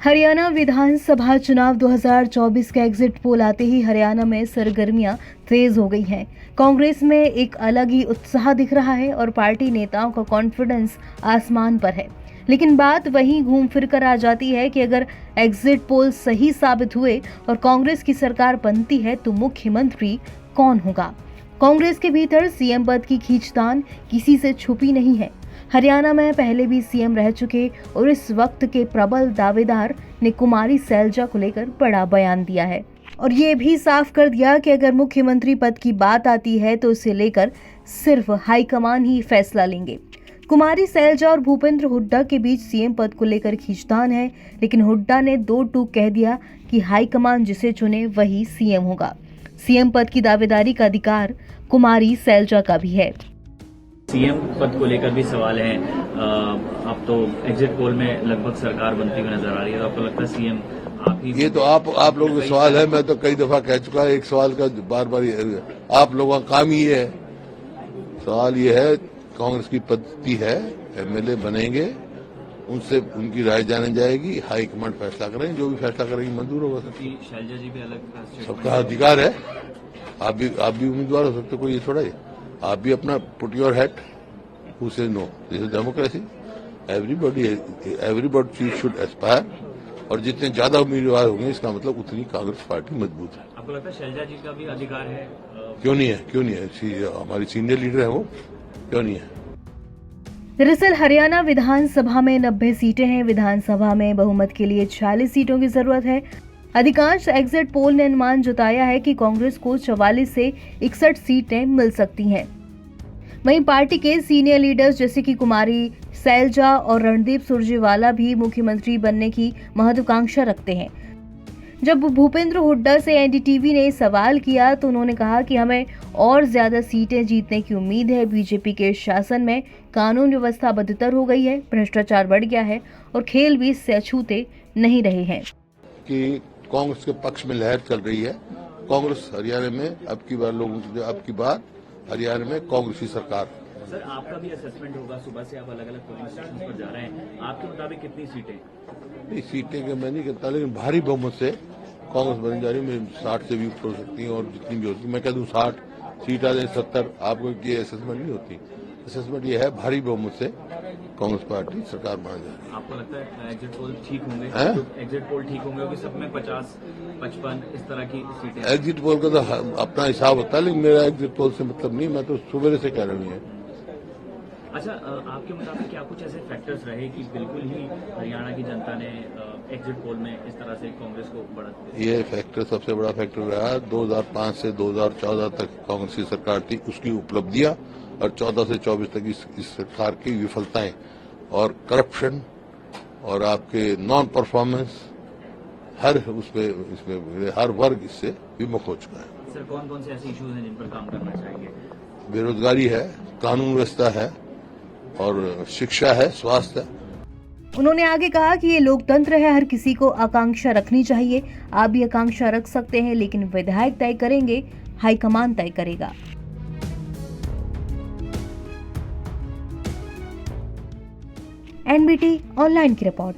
हरियाणा विधानसभा चुनाव 2024 का exit poll आते ही हरियाणा में सरगर्मियां तेज हो गई हैं। कांग्रेस में एक अलग ही उत्साह दिख रहा है और पार्टी नेताओं का कॉन्फिडेंस आसमान पर है। लेकिन बात वहीं घूम फिर कर आ जाती है कि अगर एग्जिट पोल सही साबित हुए और कांग्रेस की सरकार बनती है तो मुख्यमंत्री कौन होगा। कांग्रेस के भीतर सीएम पद की खींचतान किसी से छुपी नहीं है। हरियाणा में पहले भी सीएम रह चुके और इस वक्त के प्रबल दावेदार ने कुमारी सैलजा को लेकर बड़ा बयान दिया है और ये भी साफ कर दिया कि अगर मुख्यमंत्री पद की बात आती है तो इसे लेकर सिर्फ हाईकमान ही फैसला लेंगे। कुमारी सैलजा और भूपेंद्र हुड्डा के बीच सीएम पद को लेकर खींचतान है, लेकिन हुड्डा ने दो टूक कह दिया कि हाईकमान जिसे चुने वही सीएम होगा। सीएम पद की दावेदारी का अधिकार कुमारी सैलजा का भी है। सीएम पद को लेकर भी सवाल है। अब तो एग्जिट पोल में लगभग सरकार बनती हुई नजर आ रही है, तो आपको लगता है सीएम आप ही? ये तो आप लोगों का सवाल है। मैं तो कई दफा कह चुका है, एक सवाल का बार बार आप लोगों का काम ही है। सवाल ये है, कांग्रेस की पद्धति है, एमएलए बनेंगे, उनसे उनकी राय जानी जाएगी, हाईकमांड फैसला करेंगे, जो भी फैसला करेंगे मंजूर होगा। शैलजा जी भी अलग सबका अधिकार है। आप भी उम्मीदवार हो सकते, कोई ये थोड़ा है। आप भी अपना put your head, who says no, this is democracy. Everybody should aspire, और जितने ज्यादा उम्मीदवार होंगे इसका मतलब उतनी कांग्रेस पार्टी मजबूत है। आपको लगता है शैलजा जी का भी अधिकार है? क्यों नहीं है? हमारी सीनियर लीडर है, वो क्यों नहीं है? दरअसल हरियाणा विधानसभा में 90 सीटें हैं। विधानसभा में बहुमत के लिए 46 सीटों की जरूरत है। अधिकांश एग्जिट पोल ने अनुमान जताया है कि कांग्रेस को 44 से 61 सीटें मिल सकती हैं। वहीं पार्टी के सीनियर लीडर्स जैसे कि कुमारी सैलजा और रणदीप सुरजेवाला भी मुख्यमंत्री बनने की महत्वाकांक्षा रखते हैं। जब भूपेंद्र हुड्डा से एनडीटीवी ने सवाल किया तो उन्होंने कहा कि हमें और ज्यादा सीटें जीतने की उम्मीद है। बीजेपी के शासन में कानून व्यवस्था बदतर हो गई है, भ्रष्टाचार बढ़ गया है और खेल भी इससे अछूते नहीं रहे हैं। कि कांग्रेस के पक्ष में लहर चल रही है। कांग्रेस हरियाणा में अब की बार हरियाणा में कांग्रेस की सरकार। सर, आपका भी असेसमेंट होगा, सुबह से आप अलग अलग पोलिंग स्टेशन पर जा रहे हैं, आपके मुताबिक कितनी सीटें? नहीं, सीटें का मैं नहीं कहता, लेकिन भारी बहुमत से कांग्रेस बनी जा रही है। 60 से भी ऊपर हो सकती है और जितनी भी होती है, मैं कह दूं 60 सीट आ जाए, 70, आपको ये असेसमेंट नहीं होती। असेसमेंट ये है, भारी बहुमत से कांग्रेस पार्टी सरकार बना जा रही है। आपको लगता है एग्जिट पोल ठीक होंगे? एग्जिट पोल ठीक होंगे कि सब में 50, 55 इस तरह की सीटें? एग्जिट पोल का तो अपना हिसाब होता है, लेकिन मेरा एग्जिट पोल से मतलब नहीं, मैं तो सुबह से कह रही हूँ। अच्छा, आपके मुताबिक क्या कुछ ऐसे फैक्टर्स रहे कि बिल्कुल ही हरियाणा की जनता ने एग्जिट पोल में इस तरह से कांग्रेस को बढ़त? ये फैक्टर सबसे बड़ा फैक्टर रहा। 2005 से 2014 तक कांग्रेस की सरकार थी, उसकी उपलब्धियां, और 14 से 24 तक इस सरकार की विफलताएं और करप्शन और आपके नॉन परफॉर्मेंस, इसमें हर वर्ग इससे विमुख हो चुका है। सर, कौन कौन से ऐसे इश्यूज हैं जिन पर काम करना चाहिए? बेरोजगारी है, कानून व्यवस्था है, और शिक्षा है, स्वास्थ्य है। उन्होंने आगे कहा कि ये लोकतंत्र है, हर किसी को आकांक्षा रखनी चाहिए। आप भी आकांक्षा रख सकते हैं, लेकिन विधायक तय करेंगे, हाईकमान तय करेगा। एनबीटी ऑनलाइन की रिपोर्ट।